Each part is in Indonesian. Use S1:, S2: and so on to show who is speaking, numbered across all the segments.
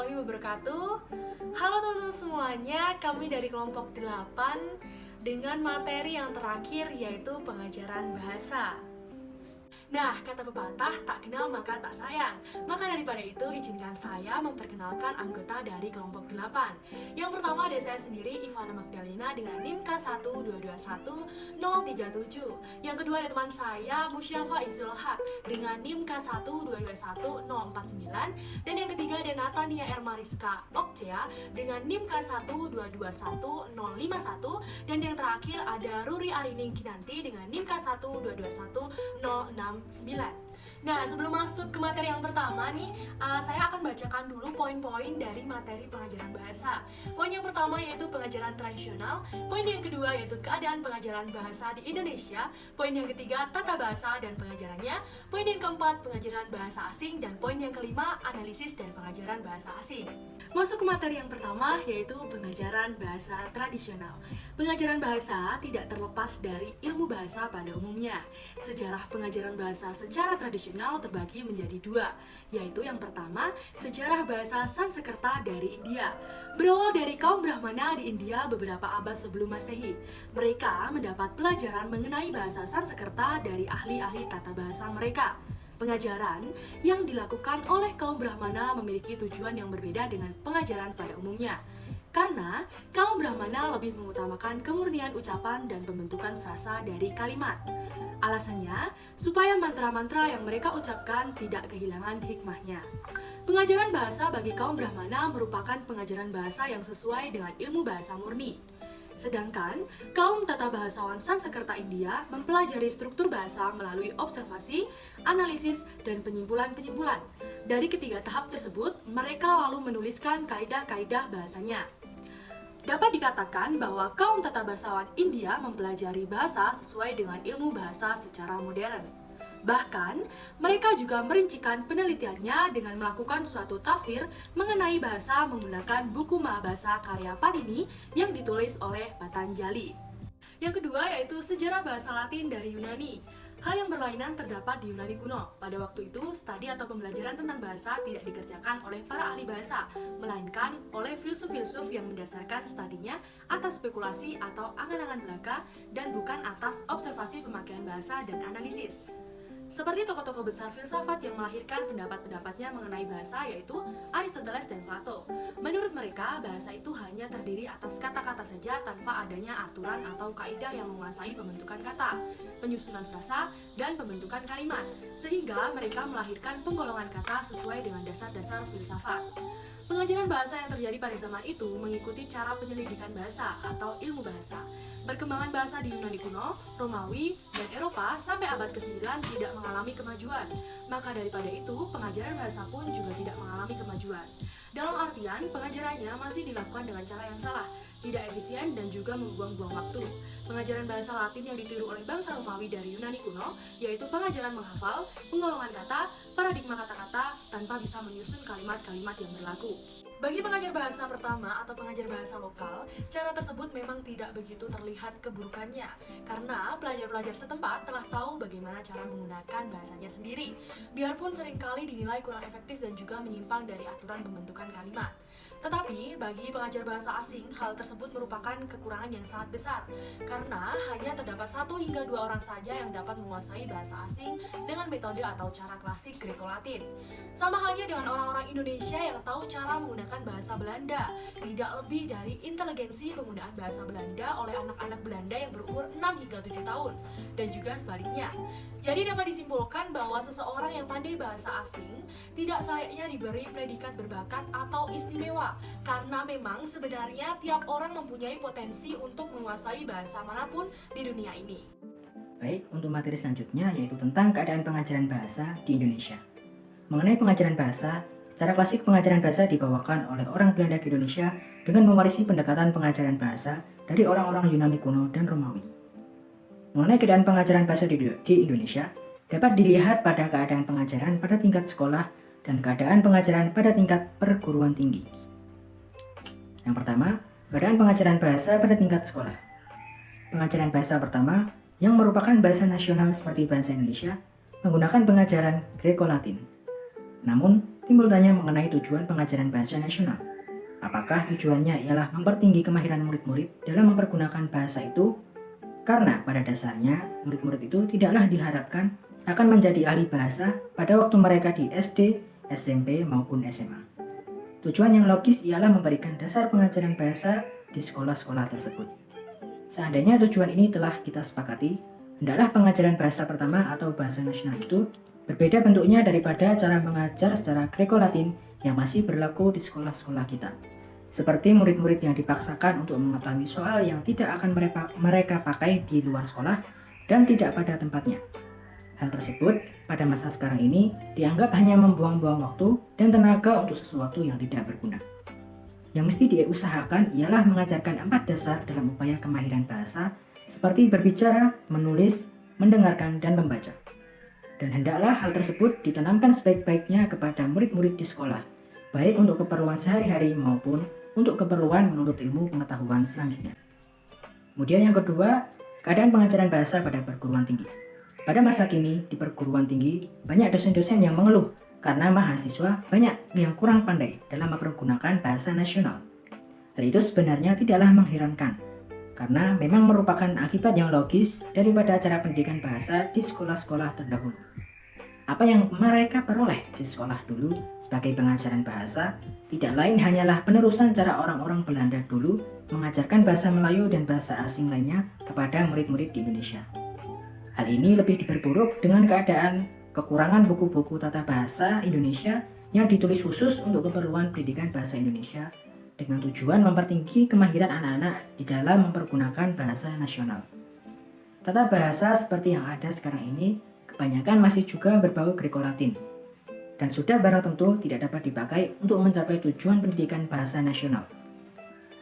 S1: warahmatullahi wabarakatuh. Halo teman-teman semuanya, kami dari kelompok 8 dengan materi yang terakhir yaitu pengajaran bahasa. Nah, kata pepatah, tak kenal maka tak sayang. Maka daripada itu, izinkan saya memperkenalkan anggota dari kelompok 8. Yang pertama ada saya sendiri, Ivana Magdalena dengan NIM K1221037. Yang kedua ada teman saya, Musyafa Izul Haq dengan NIM K1221049. Dan yang ketiga ada Natania Ermariska Okcea dengan NIM K1221051. Dan yang terakhir ada Ruri Arining Kinanti dengan NIM K1221069. Nah, sebelum masuk ke materi yang pertama nih, saya akan bacakan dulu poin-poin dari materi pengajaran bahasa. Poin yang pertama yaitu pengajaran tradisional, poin yang kedua yaitu keadaan pengajaran bahasa di Indonesia, poin yang ketiga tata bahasa dan pengajarannya, poin yang keempat pengajaran bahasa asing, dan poin yang kelima analisis dan pengajaran bahasa asing. Masuk ke materi yang pertama yaitu pengajaran bahasa tradisional. Pengajaran bahasa tidak terlepas dari ilmu bahasa pada umumnya. Sejarah pengajaran bahasa secara tradisional terbagi menjadi dua, yaitu yang pertama, sejarah bahasa Sanskerta dari India. Berawal dari kaum Brahmana di India beberapa abad sebelum Masehi. Mereka mendapat pelajaran mengenai bahasa Sanskerta dari ahli-ahli tata bahasa mereka. Pengajaran yang dilakukan oleh kaum Brahmana memiliki tujuan yang berbeda dengan pengajaran pada umumnya. Karena kaum Brahmana lebih mengutamakan kemurnian ucapan dan pembentukan frasa dari kalimat. Alasannya, supaya mantra-mantra yang mereka ucapkan tidak kehilangan hikmahnya. Pengajaran bahasa bagi kaum Brahmana merupakan pengajaran bahasa yang sesuai dengan ilmu bahasa murni. Sedangkan, kaum tata bahasawan Sanskerta India mempelajari struktur bahasa melalui observasi, analisis, dan penyimpulan-penyimpulan. Dari ketiga tahap tersebut, mereka lalu menuliskan kaidah-kaidah bahasanya. Dapat dikatakan bahwa kaum tata bahasawan India mempelajari bahasa sesuai dengan ilmu bahasa secara modern. Bahkan, mereka juga merincikan penelitiannya dengan melakukan suatu tafsir mengenai bahasa menggunakan buku Mahabhasa karya Panini yang ditulis oleh Patanjali. Yang kedua yaitu sejarah bahasa Latin dari Yunani. Hal yang berlainan terdapat di Yunani kuno. Pada waktu itu, studi atau pembelajaran tentang bahasa tidak dikerjakan oleh para ahli bahasa, melainkan oleh filsuf-filsuf yang mendasarkan studinya atas spekulasi atau angan-angan belaka dan bukan atas observasi pemakaian bahasa dan analisis. Seperti tokoh-tokoh besar filsafat yang melahirkan pendapat-pendapatnya mengenai bahasa yaitu Aristoteles dan Plato. Menurut mereka, bahasa itu hanya terdiri atas kata-kata saja tanpa adanya aturan atau kaidah yang menguasai pembentukan kata, penyusunan frasa, dan pembentukan kalimat, sehingga mereka melahirkan penggolongan kata sesuai dengan dasar-dasar filsafat. Pengajaran bahasa yang terjadi pada zaman itu mengikuti cara penyelidikan bahasa atau ilmu bahasa. Perkembangan bahasa di Yunani kuno, Romawi, dan Eropa sampai abad ke-9 tidak mengalami kemajuan. Maka daripada itu, pengajaran bahasa pun juga tidak mengalami kemajuan. Dalam artian, pengajarannya masih dilakukan dengan cara yang salah, tidak efisien dan juga membuang-buang waktu. Pengajaran bahasa Latin yang ditiru oleh bangsa Romawi dari Yunani kuno, yaitu pengajaran menghafal, penggolongan kata, paradigma kata-kata, tanpa bisa menyusun kalimat-kalimat yang berlaku. Bagi pengajar bahasa pertama atau pengajar bahasa lokal, cara tersebut memang tidak begitu terlihat keburukannya, karena pelajar-pelajar setempat telah tahu bagaimana cara menggunakan bahasanya sendiri, biarpun seringkali dinilai kurang efektif dan juga menyimpang dari aturan pembentukan kalimat. Tetapi, bagi pengajar bahasa asing, hal tersebut merupakan kekurangan yang sangat besar, karena hanya terdapat 1 hingga 2 orang saja yang dapat menguasai bahasa asing dengan metode atau cara klasik Greko-Latin. Sama halnya dengan orang-orang Indonesia yang tahu cara menggunakan bahasa Belanda, tidak lebih dari inteligensi penggunaan bahasa Belanda oleh anak-anak Belanda yang berumur 6 hingga 7 tahun, dan juga sebaliknya. Jadi dapat disimpulkan bahwa seseorang yang pandai bahasa asing tidak selayaknya diberi predikat berbakat atau istimewa, karena memang sebenarnya tiap orang mempunyai potensi untuk menguasai bahasa manapun di dunia ini.
S2: Baik, untuk materi selanjutnya yaitu tentang keadaan pengajaran bahasa di Indonesia. Mengenai pengajaran bahasa, secara klasik pengajaran bahasa dibawakan oleh orang Belanda ke Indonesia dengan mewarisi pendekatan pengajaran bahasa dari orang-orang Yunani kuno dan Romawi. Mengenai keadaan pengajaran bahasa di Indonesia, dapat dilihat pada keadaan pengajaran pada tingkat sekolah dan keadaan pengajaran pada tingkat perguruan tinggi. Yang pertama, keadaan pengajaran bahasa pada tingkat sekolah. Pengajaran bahasa pertama, yang merupakan bahasa nasional seperti bahasa Indonesia, menggunakan pengajaran Greko-Latin. Namun, timbul tanya mengenai tujuan pengajaran bahasa nasional. Apakah tujuannya ialah mempertinggi kemahiran murid-murid dalam mempergunakan bahasa itu? Karena pada dasarnya, murid-murid itu tidaklah diharapkan akan menjadi ahli bahasa pada waktu mereka di SD, SMP, maupun SMA. Tujuan yang logis ialah memberikan dasar pengajaran bahasa di sekolah-sekolah tersebut. Seandainya tujuan ini telah kita sepakati, hendaklah pengajaran bahasa pertama atau bahasa nasional itu berbeda bentuknya daripada cara mengajar secara Greko-Latin yang masih berlaku di sekolah-sekolah kita. Seperti murid-murid yang dipaksakan untuk mengetahui soal yang tidak akan mereka pakai di luar sekolah dan tidak pada tempatnya. Hal tersebut pada masa sekarang ini dianggap hanya membuang-buang waktu dan tenaga untuk sesuatu yang tidak berguna. Yang mesti diusahakan ialah mengajarkan 4 dasar dalam upaya kemahiran bahasa seperti berbicara, menulis, mendengarkan, dan membaca. Dan hendaklah hal tersebut ditanamkan sebaik-baiknya kepada murid-murid di sekolah, baik untuk keperluan sehari-hari maupun untuk keperluan menuntut ilmu pengetahuan selanjutnya. Kemudian yang kedua, keadaan pengajaran bahasa pada perguruan tinggi. Pada masa kini, di perguruan tinggi, banyak dosen-dosen yang mengeluh karena mahasiswa banyak yang kurang pandai dalam mempergunakan bahasa nasional. Hal itu sebenarnya tidaklah mengherankan, karena memang merupakan akibat yang logis daripada cara pendidikan bahasa di sekolah-sekolah terdahulu. Apa yang mereka peroleh di sekolah dulu sebagai pengajaran bahasa tidak lain hanyalah penerusan cara orang-orang Belanda dulu mengajarkan bahasa Melayu dan bahasa asing lainnya kepada murid-murid di Indonesia. Hal ini lebih diperburuk dengan keadaan kekurangan buku-buku tata bahasa Indonesia yang ditulis khusus untuk keperluan pendidikan bahasa Indonesia dengan tujuan mempertinggi kemahiran anak-anak di dalam mempergunakan bahasa nasional. Tata bahasa seperti yang ada sekarang ini kebanyakan masih juga berbau Greko-Latin dan sudah barang tentu tidak dapat dipakai untuk mencapai tujuan pendidikan bahasa nasional.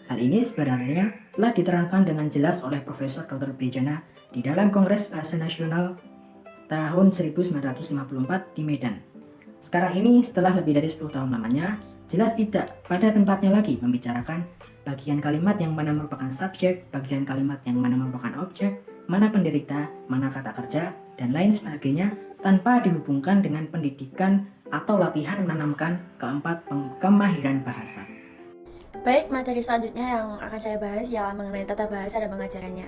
S2: Hal ini sebenarnya telah diterangkan dengan jelas oleh Profesor Dr. Brijana di dalam Kongres Bahasa Nasional tahun 1954 di Medan. Sekarang ini setelah lebih dari 10 tahun lamanya, jelas tidak pada tempatnya lagi membicarakan bagian kalimat yang mana merupakan subjek, bagian kalimat yang mana merupakan objek, mana penderita, mana kata kerja, dan lain sebagainya tanpa dihubungkan dengan pendidikan atau latihan menanamkan keempat kemahiran bahasa.
S3: Baik, materi selanjutnya yang akan saya bahas ialah mengenai tata bahasa dan pengajarannya.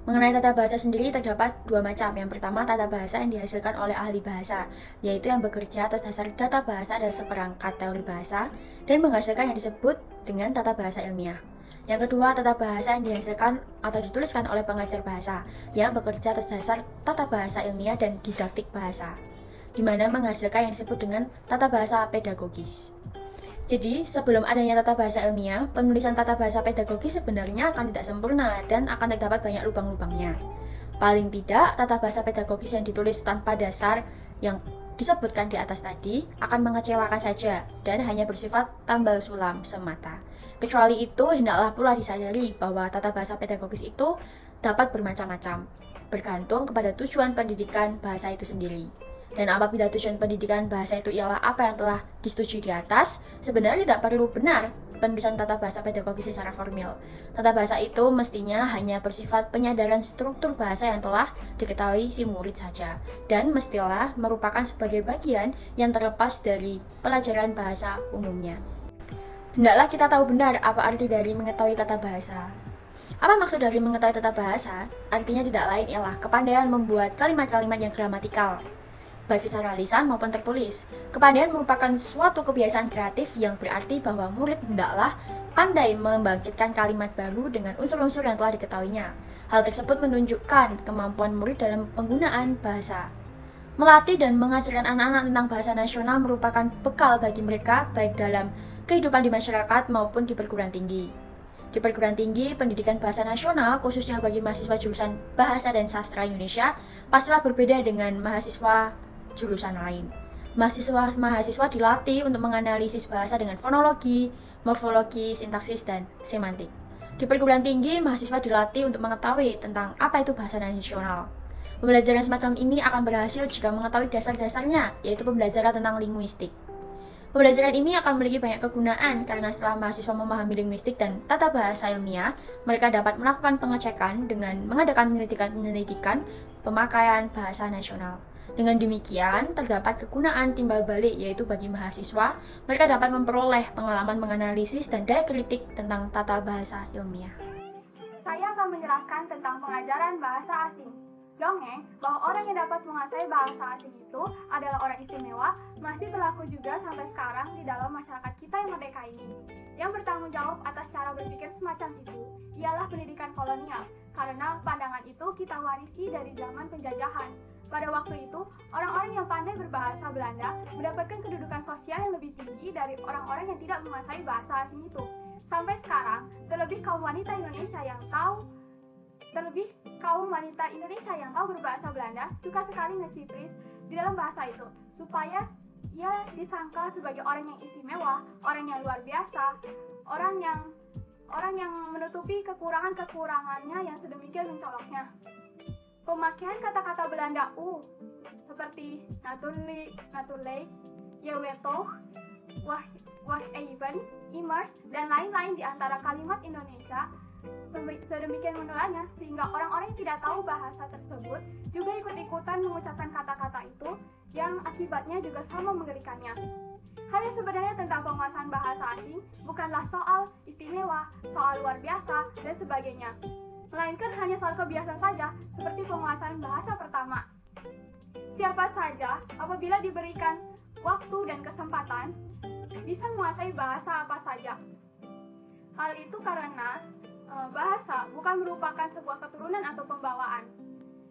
S3: Mengenai tata bahasa sendiri terdapat 2 macam. Yang pertama, tata bahasa yang dihasilkan oleh ahli bahasa, yaitu yang bekerja atas dasar data bahasa dan seperangkat teori bahasa, dan menghasilkan yang disebut dengan tata bahasa ilmiah. Yang kedua, tata bahasa yang dihasilkan atau dituliskan oleh pengajar bahasa, yang bekerja atas dasar tata bahasa ilmiah dan didaktik bahasa, di mana menghasilkan yang disebut dengan tata bahasa pedagogis. Jadi, sebelum adanya tata bahasa ilmiah, penulisan tata bahasa pedagogis sebenarnya akan tidak sempurna dan akan terdapat banyak lubang-lubangnya. Paling tidak, tata bahasa pedagogis yang ditulis tanpa dasar yang disebutkan di atas tadi akan mengecewakan saja dan hanya bersifat tambal sulam semata. Kecuali itu, hendaklah pula disadari bahwa tata bahasa pedagogis itu dapat bermacam-macam, bergantung kepada tujuan pendidikan bahasa itu sendiri. Dan apabila tujuan pendidikan bahasa itu ialah apa yang telah disetujui di atas, sebenarnya tidak perlu benar penulisan tata bahasa pedagogis secara formal. Tata bahasa itu mestinya hanya bersifat penyadaran struktur bahasa yang telah diketahui si murid saja, dan mestilah merupakan sebagai bagian yang terlepas dari pelajaran bahasa umumnya. Hendaklah kita tahu benar apa arti dari mengetahui tata bahasa. Apa maksud dari mengetahui tata bahasa? Artinya tidak lain ialah kepandaian membuat kalimat-kalimat yang gramatikal, baik secara lisan maupun tertulis. Kepandaian merupakan suatu kebiasaan kreatif yang berarti bahwa murid hendaklah pandai membangkitkan kalimat baru dengan unsur-unsur yang telah diketahuinya. Hal tersebut menunjukkan kemampuan murid dalam penggunaan bahasa. Melatih dan mengajarkan anak-anak tentang bahasa nasional merupakan bekal bagi mereka baik dalam kehidupan di masyarakat maupun di perguruan tinggi. Di perguruan tinggi, pendidikan bahasa nasional, khususnya bagi mahasiswa jurusan Bahasa dan Sastra Indonesia, pastilah berbeda dengan mahasiswa jurusan lain. Mahasiswa dilatih untuk menganalisis bahasa dengan fonologi, morfologi, sintaksis, dan semantik. Di perguruan tinggi, mahasiswa dilatih untuk mengetahui tentang apa itu bahasa nasional. Pembelajaran semacam ini akan berhasil jika mengetahui dasar-dasarnya, yaitu pembelajaran tentang linguistik. Pembelajaran ini akan memiliki banyak kegunaan karena setelah mahasiswa memahami linguistik dan tata bahasa ilmiah, mereka dapat melakukan pengecekan dengan mengadakan penyelidikan pemakaian bahasa nasional. Dengan demikian, terdapat kegunaan timbal balik, yaitu bagi mahasiswa, mereka dapat memperoleh pengalaman menganalisis dan daya kritik tentang tata bahasa ilmiah.
S4: Saya akan menjelaskan tentang pengajaran bahasa asing. Dongeng bahwa orang yang dapat menguasai bahasa asing itu adalah orang istimewa masih berlaku juga sampai sekarang di dalam masyarakat kita yang merdeka ini. Yang bertanggung jawab atas cara berpikir semacam itu ialah pendidikan kolonial, karena pandangan itu kita warisi dari zaman penjajahan. Pada waktu itu, orang-orang yang pandai berbahasa Belanda mendapatkan kedudukan sosial yang lebih tinggi dari orang-orang yang tidak menguasai bahasa asing itu. Sampai sekarang, terlebih kaum wanita Indonesia yang tahu berbahasa Belanda suka sekali ngecipris di dalam bahasa itu, supaya ia disangka sebagai orang yang istimewa, orang yang luar biasa, orang yang menutupi kekurangannya yang sedemikian mencoloknya. Pemakaian kata-kata Belanda seperti natuurlijk, jewetoh, even, immers, dan lain-lain di antara kalimat Indonesia sedemikian menularnya sehingga orang-orang yang tidak tahu bahasa tersebut juga ikut-ikutan mengucapkan kata-kata itu yang akibatnya juga sama mengerikannya. Hal yang sebenarnya tentang penguasaan bahasa asing bukanlah soal istimewa, soal luar biasa, dan sebagainya, melainkan hanya soal kebiasaan saja, seperti penguasaan bahasa pertama. Siapa saja apabila diberikan waktu dan kesempatan bisa menguasai bahasa apa saja. Hal itu karena bahasa bukan merupakan sebuah keturunan atau pembawaan,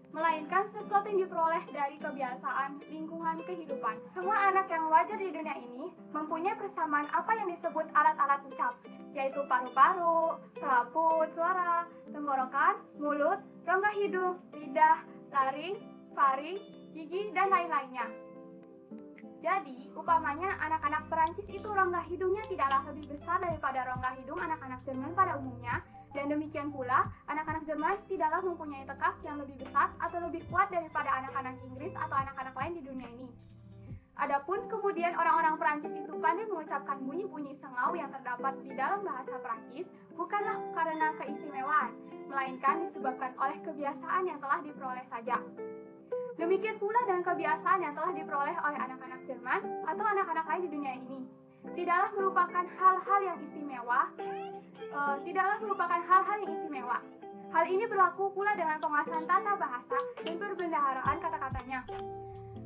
S4: melainkan sesuatu yang diperoleh dari kebiasaan lingkungan kehidupan. Semua anak yang wajar di dunia ini mempunyai persamaan apa yang disebut alat-alat ucap, yaitu paru-paru, selaput suara, tenggorokan, mulut, rongga hidung, lidah, laring, faring, gigi, dan lain-lainnya. Jadi, upamanya anak-anak Perancis itu rongga hidungnya tidaklah lebih besar daripada rongga hidung anak-anak Jerman pada umumnya, dan demikian pula anak-anak Jerman tidaklah mempunyai tekak yang lebih besar atau lebih kuat daripada anak-anak Inggris atau anak-anak lain di dunia ini. Adapun kemudian orang-orang Perancis itu pandai mengucapkan bunyi-bunyi sengau yang terdapat di dalam bahasa Perancis bukanlah karena keistimewaan, melainkan disebabkan oleh kebiasaan yang telah diperoleh saja. Demikian pula dengan kebiasaan yang telah diperoleh oleh anak-anak Jerman atau anak-anak lain di dunia ini. Tidaklah merupakan hal-hal yang istimewa. Hal ini berlaku pula dengan penguasaan tata bahasa dan perbendaharaan kata-katanya.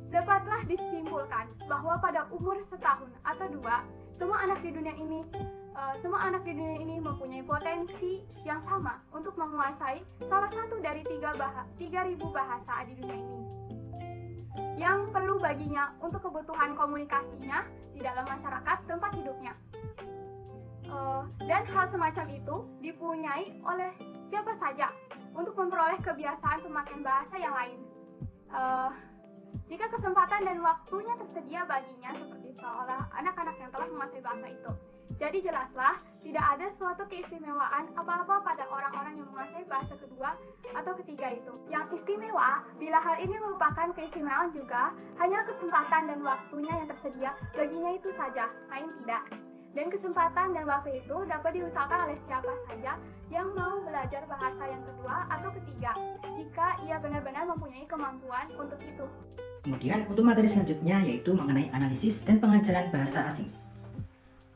S4: Dapatlah disimpulkan bahwa pada umur 1 tahun atau 2, semua anak di dunia ini mempunyai potensi yang sama untuk menguasai salah satu dari 3.000 bahasa di dunia ini yang perlu baginya untuk kebutuhan komunikasinya di dalam masyarakat tempat hidupnya. Dan hal semacam itu dipunyai oleh siapa saja untuk memperoleh kebiasaan pemakaian bahasa yang lain. Jika kesempatan dan waktunya tersedia baginya seperti seolah anak-anak yang telah menguasai bahasa itu. Jadi jelaslah, tidak ada suatu keistimewaan apa-apa pada orang-orang yang menguasai bahasa kedua atau ketiga itu. Yang istimewa, bila hal ini merupakan keistimewaan juga, hanya kesempatan dan waktunya yang tersedia baginya itu saja, lain tidak. Dan kesempatan dan waktu itu dapat diusahakan oleh siapa saja yang mau belajar bahasa yang kedua atau ketiga, jika ia benar-benar mempunyai kemampuan untuk itu.
S2: Kemudian untuk materi selanjutnya yaitu mengenai analisis dan pengajaran bahasa asing.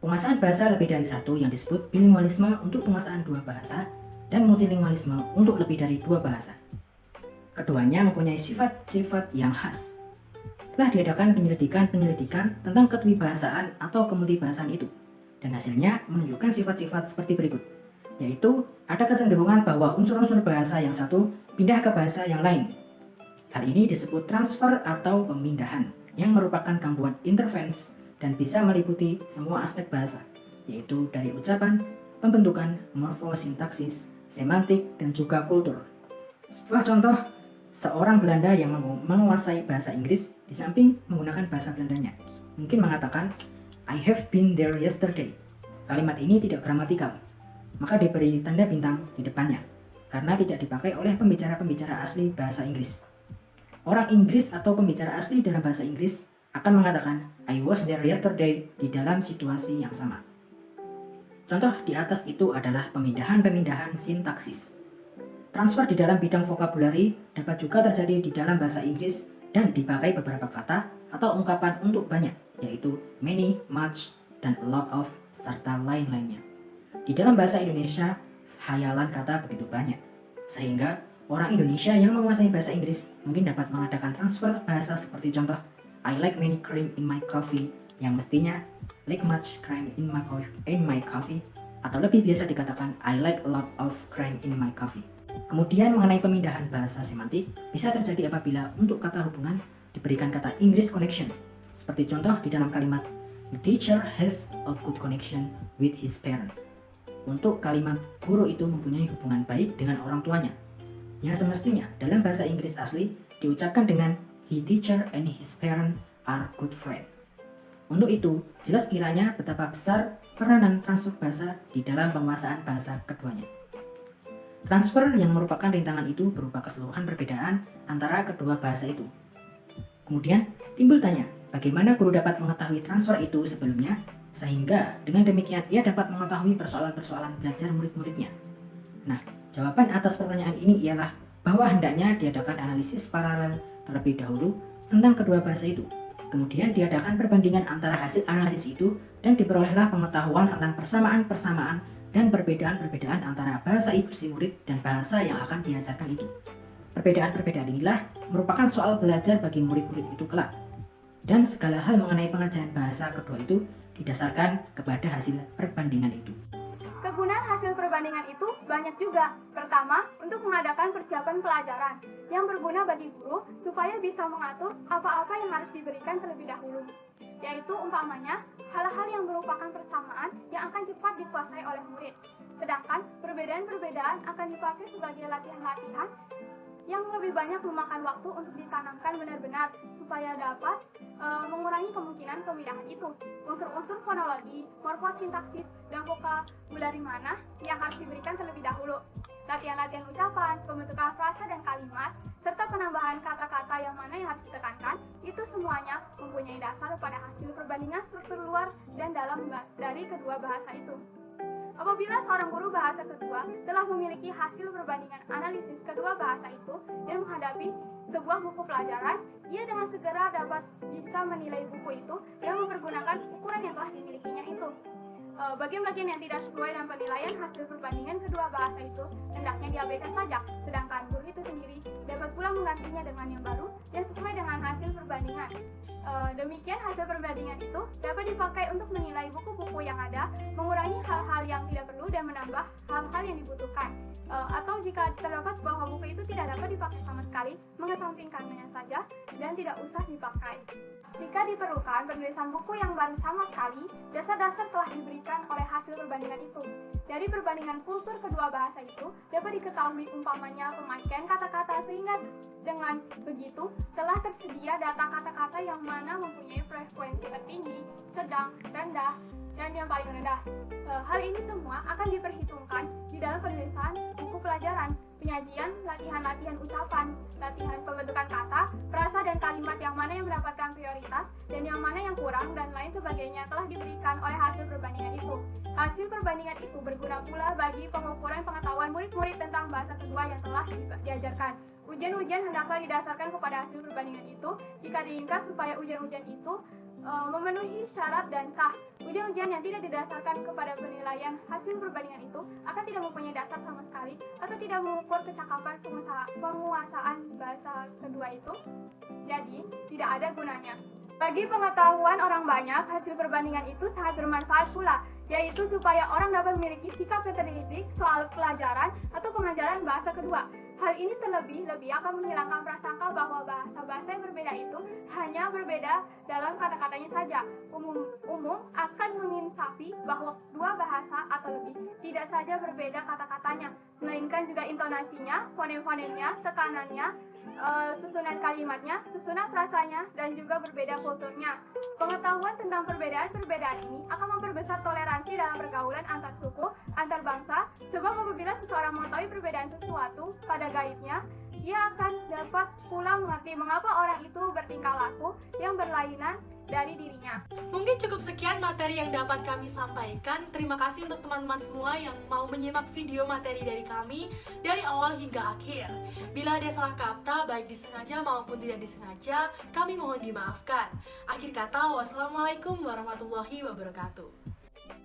S2: Penguasaan bahasa lebih dari satu yang disebut bilingualisme untuk penguasaan 2 bahasa dan multilingualisme untuk lebih dari 2 bahasa. Keduanya mempunyai sifat-sifat yang khas. Telah diadakan penyelidikan tentang ketwibahasaan atau kemultibahasaan itu, dan hasilnya menunjukkan sifat-sifat seperti berikut, yaitu ada kecenderungan bahwa unsur-unsur bahasa yang satu pindah ke bahasa yang lain. Hal ini disebut transfer atau pemindahan, yang merupakan gangguan interference dan bisa meliputi semua aspek bahasa, yaitu dari ucapan, pembentukan, morfosintaksis, semantik, dan juga kultur. Sebuah contoh, seorang Belanda yang menguasai bahasa Inggris di samping menggunakan bahasa Belandanya mungkin mengatakan, I have been there yesterday. Kalimat ini tidak gramatikal, maka diberi tanda bintang di depannya, karena tidak dipakai oleh pembicara-pembicara asli bahasa Inggris. Orang Inggris atau pembicara asli dalam bahasa Inggris akan mengatakan, I was there yesterday di dalam situasi yang sama. Contoh di atas itu adalah pemindahan-pemindahan sintaksis. Transfer di dalam bidang vokabulari dapat juga terjadi di dalam bahasa Inggris dan dipakai beberapa kata atau ungkapan untuk banyak, yaitu many, much, dan a lot of, serta lain-lainnya. Di dalam bahasa Indonesia, hayalan kata begitu banyak, sehingga orang Indonesia yang menguasai bahasa Inggris mungkin dapat mengadakan transfer bahasa seperti contoh I like many cream in my coffee, yang mestinya like much cream in my coffee, atau lebih biasa dikatakan I like a lot of cream in my coffee. Kemudian mengenai pemindahan bahasa semantik bisa terjadi apabila untuk kata hubungan diberikan kata English connection. Seperti contoh di dalam kalimat the teacher has a good connection with his parent. Untuk kalimat guru itu mempunyai hubungan baik dengan orang tuanya, yang semestinya dalam bahasa Inggris asli diucapkan dengan his teacher and his parent are good friend. Untuk itu, jelas kiranya betapa besar peranan transfer bahasa di dalam penguasaan bahasa keduanya. Transfer yang merupakan rintangan itu berupa keseluruhan perbedaan antara kedua bahasa itu. Kemudian timbul tanya, bagaimana guru dapat mengetahui transfer itu sebelumnya, sehingga dengan demikian ia dapat mengetahui persoalan-persoalan belajar murid-muridnya. Nah, jawaban atas pertanyaan ini ialah bahwa hendaknya diadakan analisis paralel terlebih dahulu tentang kedua bahasa itu. Kemudian diadakan perbandingan antara hasil analisis itu dan diperolehlah pengetahuan tentang persamaan-persamaan dan perbedaan-perbedaan antara bahasa ibu si murid dan bahasa yang akan diajarkan itu. Perbedaan-perbedaan inilah merupakan soal belajar bagi murid-murid itu kelak. Dan segala hal mengenai pengajaran bahasa kedua itu didasarkan kepada hasil perbandingan itu.
S4: Kegunaan hasil perbandingan itu banyak juga. Pertama, untuk mengadakan persiapan pelajaran yang berguna bagi guru supaya bisa mengatur apa-apa yang harus diberikan terlebih dahulu. Yaitu umpamanya hal-hal yang merupakan persamaan yang akan cepat dikuasai oleh murid. Sedangkan perbedaan-perbedaan akan dipakai sebagai latihan-latihan yang lebih banyak memakan waktu untuk ditanamkan benar-benar supaya dapat mengurangi kemungkinan pemindahan itu. Unsur-unsur fonologi, morfosintaksis, dan vokabulari mana yang harus diberikan terlebih dahulu. Latihan-latihan ucapan, pembentukan frasa dan kalimat, serta penambahan kata-kata yang mana yang harus ditekankan, itu semuanya mempunyai dasar pada hasil perbandingan struktur luar dan dalam dari kedua bahasa itu. Apabila seorang guru bahasa kedua telah memiliki hasil perbandingan analisis kedua bahasa itu dan menghadapi sebuah buku pelajaran, ia dengan segera dapat bisa menilai buku itu yang mempergunakan ukuran yang telah dimilikinya itu. Bagian-bagian yang tidak sesuai dengan penilaian hasil perbandingan kedua bahasa itu hendaknya diabaikan saja, sedangkan guru itu sendiri dapat pula menggantinya dengan yang baru yang sesuai dengan hasil perbandingan. Demikian hasil perbandingan itu dapat dipakai untuk menilai buku-buku yang ada, mengurangi hal-hal yang tidak perlu dan menambah hal-hal yang dibutuhkan. Atau jika terdapat bahwa buku itu tidak dapat dipakai sama sekali, mengesampingkannya saja dan tidak usah dipakai. Jika diperlukan penulisan buku yang baru sama sekali, dasar-dasar telah diberikan oleh hasil perbandingan itu. Dari perbandingan kultur kedua bahasa itu dapat diketahui umpamanya pemakaian kata-kata, sehingga dengan begitu telah tersedia data kata-kata yang mana mempunyai frekuensi tertinggi, sedang, rendah, dan yang paling rendah. Hal ini semua akan diperhitungkan di dalam penulisan buku pelajaran, penyajian, latihan-latihan ucapan, latihan pembentukan kata, frasa dan kalimat yang mana yang mendapatkan prioritas dan yang mana yang kurang dan lain sebagainya telah diberikan oleh hasil perbandingan itu. Hasil perbandingan itu berguna pula bagi pengukuran pengetahuan murid-murid tentang bahasa kedua yang telah diajarkan. Ujian-ujian hendaklah didasarkan kepada hasil perbandingan itu jika diinginkan supaya ujian-ujian itu memenuhi syarat dan sah. Ujian-ujian yang tidak didasarkan kepada penilaian hasil perbandingan itu akan tidak mempunyai dasar sama sekali atau tidak mengukur kecakapan penguasaan bahasa kedua itu, jadi tidak ada gunanya. Bagi pengetahuan orang banyak, hasil perbandingan itu sangat bermanfaat pula, yaitu supaya orang dapat memiliki sikap yang terdidik soal pelajaran atau pengajaran bahasa kedua. Hal ini terlebih-lebih akan menghilangkan prasangka bahwa bahasa-bahasa yang berbeda itu hanya berbeda dalam kata-katanya saja. Umum akan menginsafi bahwa dua bahasa atau lebih tidak saja berbeda kata-katanya, melainkan juga intonasinya, fonem-fonemnya, tekanannya, susunan kalimatnya, susunan frasanya, dan juga berbeda kulturnya. Pengetahuan tentang perbedaan-perbedaan ini akan memperbesar toleransi dalam pergaulan antar suku, antar bangsa, sebab apabila seseorang mengetahui perbedaan sesuatu pada gaibnya, ia akan dapat pula mengerti seperti mengapa orang itu bertingkah laku yang berlainan dari dirinya.
S1: Mungkin cukup sekian materi yang dapat kami sampaikan. Terima kasih untuk teman-teman semua yang mau menyimak video materi dari kami dari awal hingga akhir. Bila ada salah kata, baik disengaja maupun tidak disengaja, kami mohon dimaafkan. Akhir kata, wassalamualaikum warahmatullahi wabarakatuh.